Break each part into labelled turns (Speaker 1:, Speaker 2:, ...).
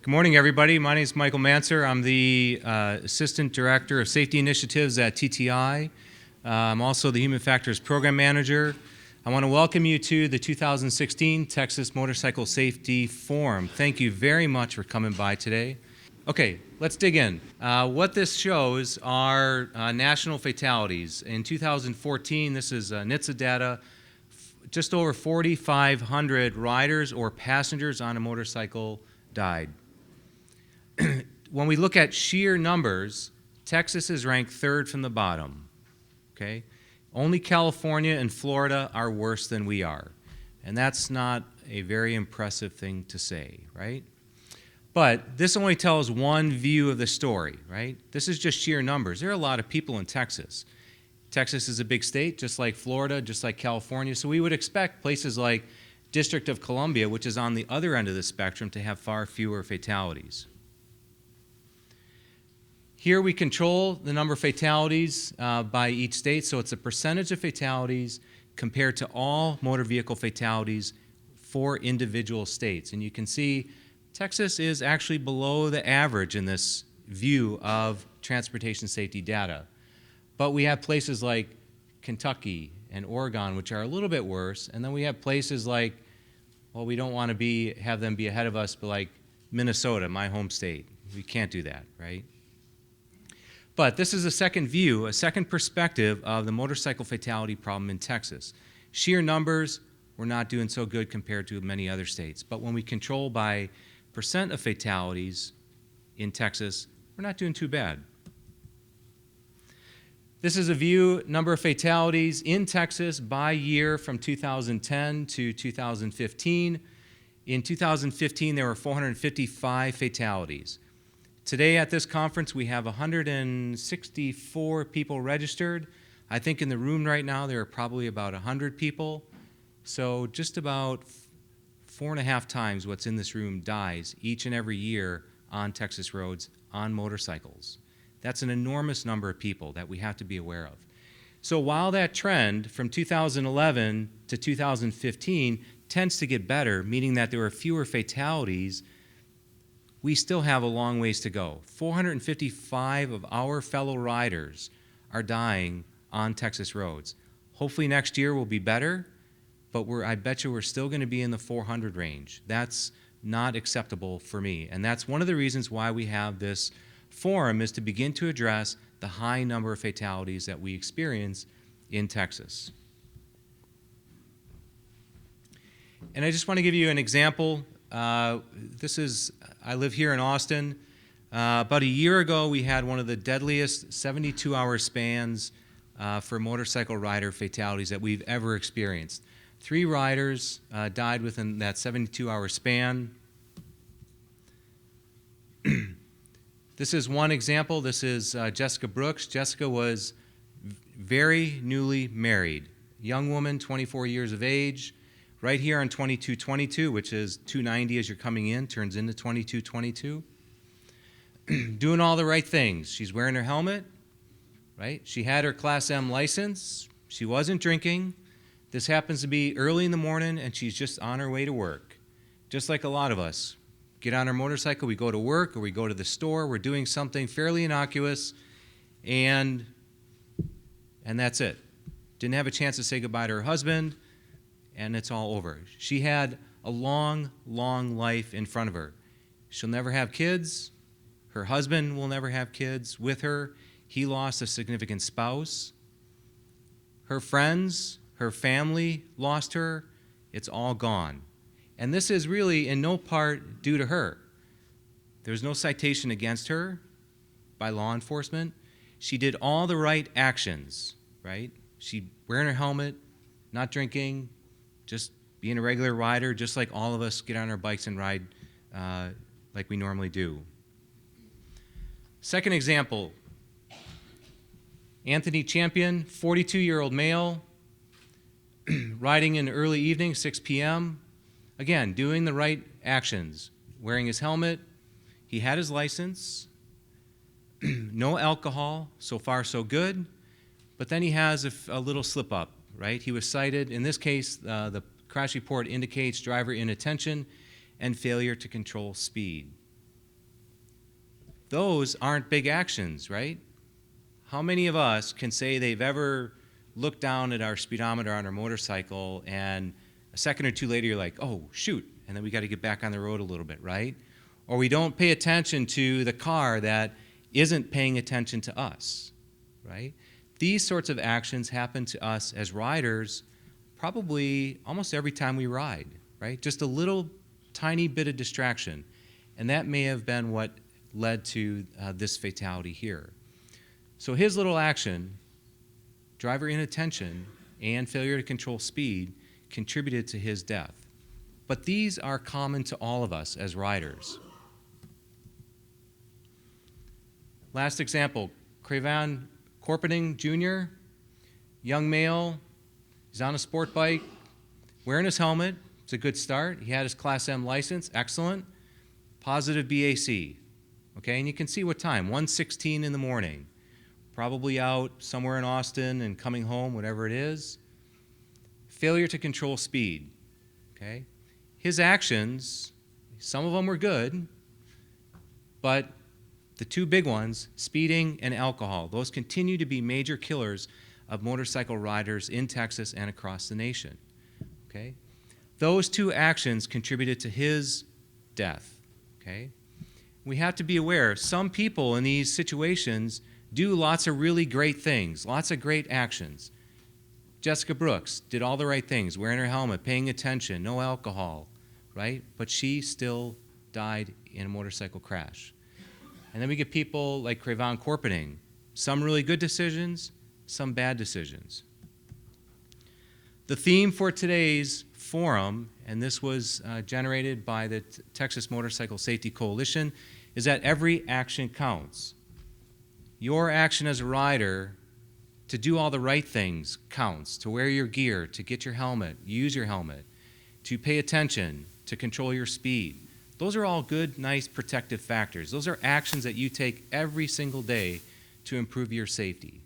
Speaker 1: Good morning, everybody. My name is Michael Manser. I'm the Assistant Director of Safety Initiatives at TTI. I'm also the Human Factors Program Manager. I want to welcome you to the 2016 Texas Motorcycle Safety Forum. Thank you very much for coming by today. Okay, let's dig in. What this shows are national fatalities. In 2014, this is NHTSA data, just over 4,500 riders or passengers on a motorcycle died. When we look at sheer numbers, Texas is ranked third from the bottom, okay? Only California and Florida are worse than we are. And that's not a very impressive thing to say, right? But this only tells one view of the story, right? This is just sheer numbers. There are a lot of people in Texas. Texas is a big state, just like Florida, just like California. So we would expect places like District of Columbia, which is on the other end of the spectrum, to have far fewer fatalities. Here we control the number of fatalities by each state, so it's a percentage of fatalities compared to all motor vehicle fatalities for individual states. And you can see Texas is actually below the average in this view of transportation safety data. But we have places like Kentucky and Oregon, which are a little bit worse, and then we have places like, well, we don't want to have them be ahead of us, but like Minnesota, my home state. We can't do that, right? But this is a second view, a second perspective of the motorcycle fatality problem in Texas. Sheer numbers, we're not doing so good compared to many other states. But when we control by percent of fatalities in Texas, we're not doing too bad. This is a view, number of fatalities in Texas by year from 2010 to 2015. In 2015, there were 455 fatalities. Today at this conference, we have 164 people registered. I think in the room right now, there are probably about 100 people. So just about 4.5 times what's in this room dies each and every year on Texas roads on motorcycles. That's an enormous number of people that we have to be aware of. So while that trend from 2011 to 2015 tends to get better, meaning that there are fewer fatalities, we still have a long ways to go. 455 of our fellow riders are dying on Texas roads. Hopefully next year will be better, but I bet you we're still going to be in the 400 range. That's not acceptable for me. And that's one of the reasons why we have this forum, is to begin to address the high number of fatalities that we experience in Texas. And I just want to give you an example. I live here in Austin. About a year ago, we had one of the deadliest 72-hour spans for motorcycle rider fatalities that we've ever experienced. 3 riders died within that 72-hour span. This is one example. This is Jessica Brooks. Jessica was very newly married. Young woman, 24 years of age. Right here on 2222, which is 290 as you're coming in, turns into 2222. Doing all the right things. She's wearing her helmet, right? She had her Class M license. She wasn't drinking. This happens to be early in the morning, and she's just on her way to work. Just like a lot of us. Get on our motorcycle, we go to work, or we go to the store. We're doing something fairly innocuous, and that's it. Didn't have a chance to say goodbye to her husband, and it's all over. She had a long, long life in front of her. She'll never have kids. Her husband will never have kids with her. He lost a significant spouse. Her friends, her family lost her. It's all gone. And this is really in no part due to her. There's no citation against her by law enforcement. She did all the right actions, right? She wearing her helmet, not drinking, just being a regular rider, just like all of us get on our bikes and ride like we normally do. Second example, Anthony Champion, 42-year-old male, riding in the early evening, 6 p.m., again, doing the right actions, wearing his helmet. He had his license, no alcohol, so far so good, but then he has a little slip up, right? He was cited. In this case, the crash report indicates driver inattention and failure to control speed. those aren't big actions, right? How many of us can say they've ever looked down at our speedometer on our motorcycle and a second or two later you're like, oh, shoot, and then we got to get back on the road a little bit, right? Or we don't pay attention to the car that isn't paying attention to us, right? These sorts of actions happen to us as riders probably almost every time we ride, right? Just a little tiny bit of distraction. And that may have been what led to this fatality here. So his little action, driver inattention and failure to control speed, contributed to his death. But these are common to all of us as riders. Last example, Crayvon Corpening Jr., young male, he's on a sport bike, wearing his helmet. It's a good start. He had his Class M license, excellent. Positive BAC, okay? And you can see what time, 1:16 in the morning. Probably out somewhere in Austin and coming home, whatever it is. Failure to control speed, okay? His actions, some of them were good, but the two big ones, speeding and alcohol, those continue to be major killers of motorcycle riders in Texas and across the nation, okay? Those two actions contributed to his death, okay? We have to be aware, some people in these situations do lots of really great things, lots of great actions. Jessica Brooks did all the right things, wearing her helmet, paying attention, no alcohol, right? But she still died in a motorcycle crash. And then we get people like Crayvon Corpening, some really good decisions, some bad decisions. The theme for today's forum, and this was generated by the Texas Motorcycle Safety Coalition, is that every action counts. Your action as a rider to do all the right things counts, to wear your gear, to get your helmet, use your helmet, to pay attention, to control your speed. Those are all good, nice, protective factors. Those are actions that you take every single day to improve your safety.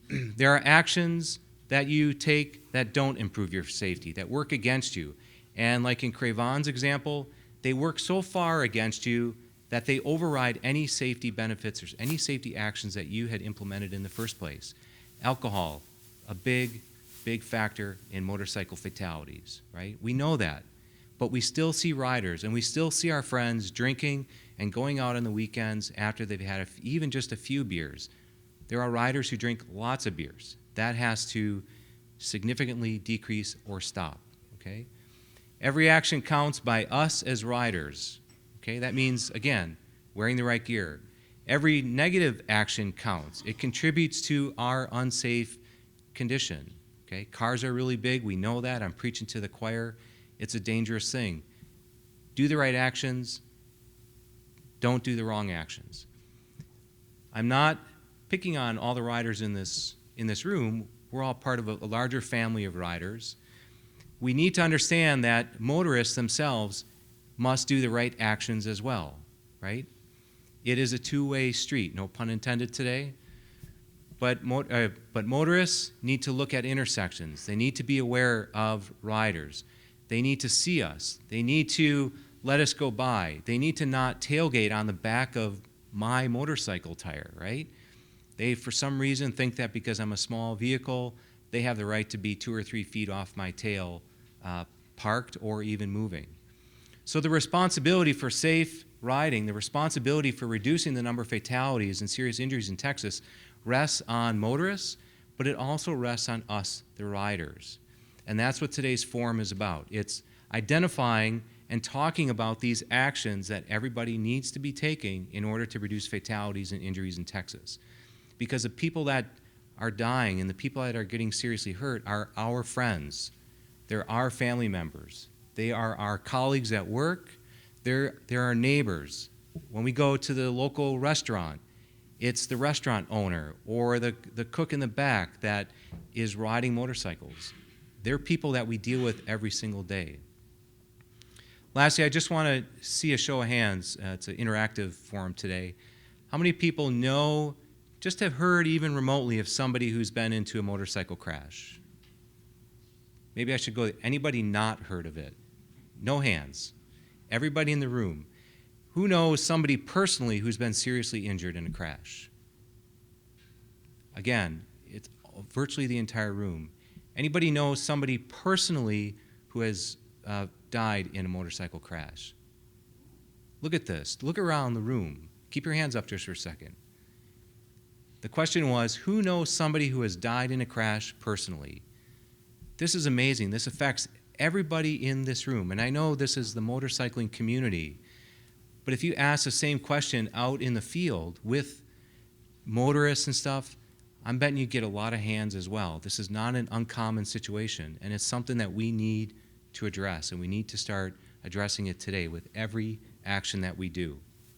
Speaker 1: There are actions that you take that don't improve your safety, that work against you. And like in Crayvon's example, they work so far against you that they override any safety benefits or any safety actions that you had implemented in the first place. Alcohol, a big, big factor in motorcycle fatalities, right? We know that. But we still see riders, and we still see our friends drinking and going out on the weekends after they've had even just a few beers. There are riders who drink lots of beers. That has to significantly decrease or stop, okay? Every action counts by us as riders. Okay, that means, again, wearing the right gear. Every negative action counts. It contributes to our unsafe condition. Okay, cars are really big. We know that. I'm preaching to the choir. It's a dangerous thing. Do the right actions. Don't do the wrong actions. I'm not picking on all the riders in this room. We're all part of a larger family of riders. We need to understand that motorists themselves must do the right actions as well, right? It is a two-way street, no pun intended today. But motorists need to look at intersections. They need to be aware of riders. They need to see us. They need to let us go by. They need to not tailgate on the back of my motorcycle tire, right? They, for some reason, think that because I'm a small vehicle, they have the right to be 2 or 3 feet off my tail, parked or even moving. So the responsibility for safe riding, the responsibility for reducing the number of fatalities and serious injuries in Texas rests on motorists, but it also rests on us, the riders. And that's what today's forum is about. It's identifying and talking about these actions that everybody needs to be taking in order to reduce fatalities and injuries in Texas. Because the people that are dying and the people that are getting seriously hurt are our friends. They're our family members. They are our colleagues at work. They're our neighbors. When we go to the local restaurant, it's the restaurant owner or the cook in the back that is riding motorcycles. They're people that we deal with every single day. Lastly, I just want to see a show of hands. It's an interactive forum today. How many people know, just have heard even remotely of somebody who's been into a motorcycle crash? Maybe I should go, anybody not heard of it? No hands. Everybody in the room. Who knows somebody personally who's been seriously injured in a crash? Again, it's virtually the entire room. Anybody know somebody personally who has died in a motorcycle crash? Look at this. Look around the room. Keep your hands up just for a second. The question was, who knows somebody who has died in a crash personally? This is amazing. This affects everybody in this room. And I know this is the motorcycling community. But if you ask the same question out in the field with motorists and stuff, I'm betting you get a lot of hands as well. This is not an uncommon situation, and it's something that we need to address, and we need to start addressing it today with every action that we do.